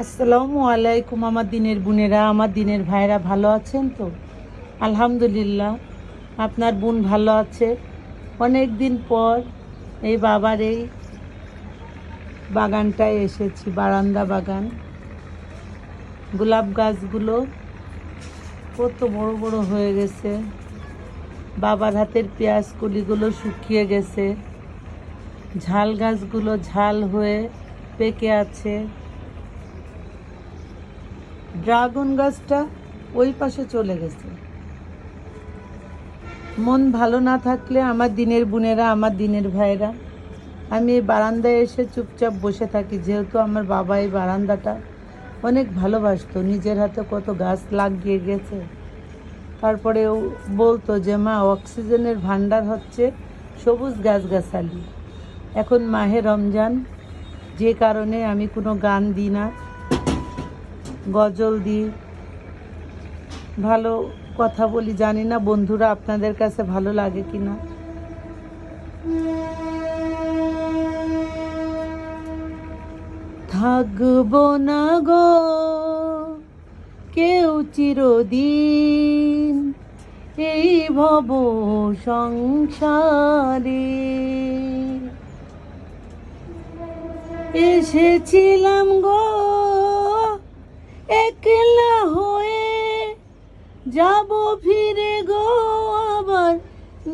আসসালামু আলাইকুম আমার দিনের বোনেরা, আমার দিনের ভাইরা ভালো আছেন তো? আলহামদুলিল্লাহ, আপনার বোন ভালো আছে। অনেক দিন পর এই বাবার এই বাগানটায় এসেছি, বারান্দা বাগান। গোলাপ গাছগুলো কত বড় বড় হয়ে গেছে। বাবার হাতের পেঁয়াজ কলিগুলো শুকিয়ে গেছে। ঝাল গাছগুলো ঝাল হয়ে পেকে আছে। ড্রাগন গাছটা ওই পাশে চলে গেছে। মন ভালো না থাকলে আমার দিনের বোনেরা, আমার দিনের ভাইরা, আমি এই বারান্দায় এসে চুপচাপ বসে থাকি। যেহেতু আমার বাবা এই বারান্দাটা অনেক ভালোবাসতো, নিজের হাতে কত গাছ লাগিয়ে গেছে। তারপরেও বলতো যে মা, অক্সিজেনের ভান্ডার হচ্ছে সবুজ গাছগাছালি। এখন মাহে রমজান, যে কারণে আমি কোনো গান দিই না, গজল দিই, ভালো কথা বলি। জানি না বন্ধুরা আপনাদের কাছে ভালো লাগে কি না। থাকবো না গো কেউ চিরদিন এই ভব সংসারে, এসেছিলাম গো একলা হয়ে, যাব ফিরে গো আবার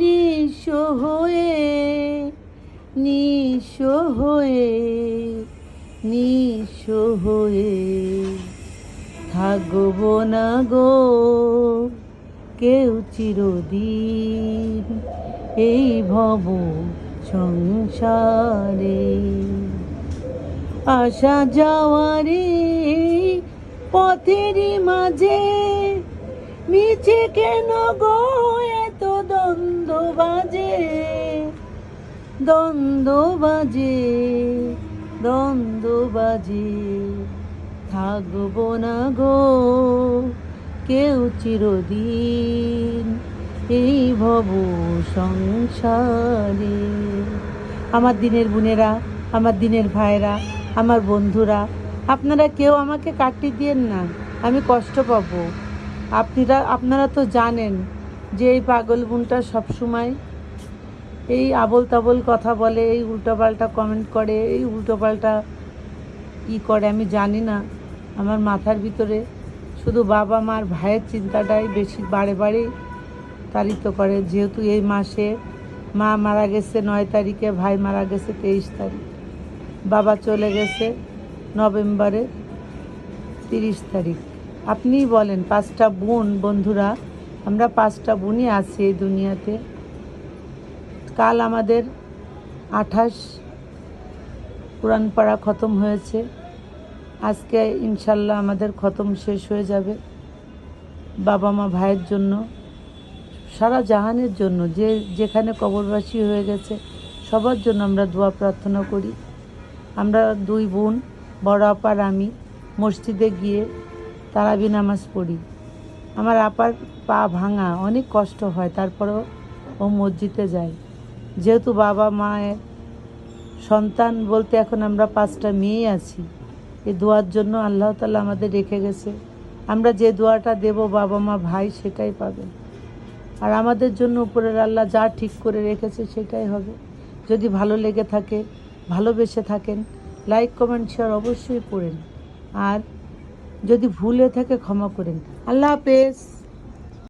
নিঃস্ব হয়ে, নিঃস্ব হয়ে, নিঃস্ব হয়ে। থাকবো না গো কেউ চিরদিন এই ভব সংসারে। আসা যাওয়ারে পথেরই মাঝে মিছে কেন গো এত দ্বন্দ্ব বাজে, দ্বন্দ্ব বাজে, দ্বন্দ্ব বাজে। থাকবো না গো কেউ চিরদিন এই ভব সংসারে। আমার দিনের বোনেরা, আমার দিনের ভাইরা, আমার বন্ধুরা, আপনারা কেউ আমাকে কাটি দিয়েন না, আমি কষ্ট পাবো। আপনারা তো জানেন যে এই পাগল বোনটা সবসময় এই আবল তাবল কথা বলে, এই উল্টোপাল্টা কমেন্ট করে, এই উল্টোপাল্টা করে। আমি জানি না, আমার মাথার ভিতরে শুধু বাবা মার ভাইয়ের চিন্তাটাই বেশি বাড়ে বাড়ে তাড়িত করে। যেহেতু এই মাসে মা মারা গেছে 9 তারিখে, ভাই মারা গেছে 23 তারিখ, বাবা চলে গেছে নভেম্বরে 30 তারিখ। আপনিই বলেন, 5টা বোন, বন্ধুরা, আমরা 5টা বোনই আছি এই দুনিয়াতে। কাল আমাদের 28 কোরআন পড়া খতম হয়েছে। আজকে ইনশাল্লাহ আমাদের খতম শেষ হয়ে যাবে। বাবা মা ভাইয়ের জন্য, সারা জাহানের জন্য, যে যেখানে কবরবাসী হয়ে গেছে সবার জন্য আমরা দোয়া প্রার্থনা করি। আমরা 2 বোন, বড় আপার আমি, মসজিদে গিয়ে তারাবি নামাজ পড়ি। আমার আপার পা ভাঙা, অনেক কষ্ট হয়, তারপরেও ও মসজিদে যায়। যেহেতু বাবা মায়ের সন্তান বলতে এখন আমরা 5টা মেয়ে আছি। এই দোয়ার জন্য আল্লাহ তাআলা আমাদের রেখে গেছে। আমরা যে দোয়াটা দেব বাবা মা ভাই, সেটাই পাবেন। আর আমাদের জন্য উপরের আল্লাহ যা ঠিক করে রেখেছে সেটাই হবে। যদি ভালো লেগে থাকে, ভালোবেসে থাকেন, লাইক কমেন্ট শেয়ার অবশ্যই করেন। আর যদি ভুল হয়ে থাকে ক্ষমা করেন। আল্লাহ হাফেজ।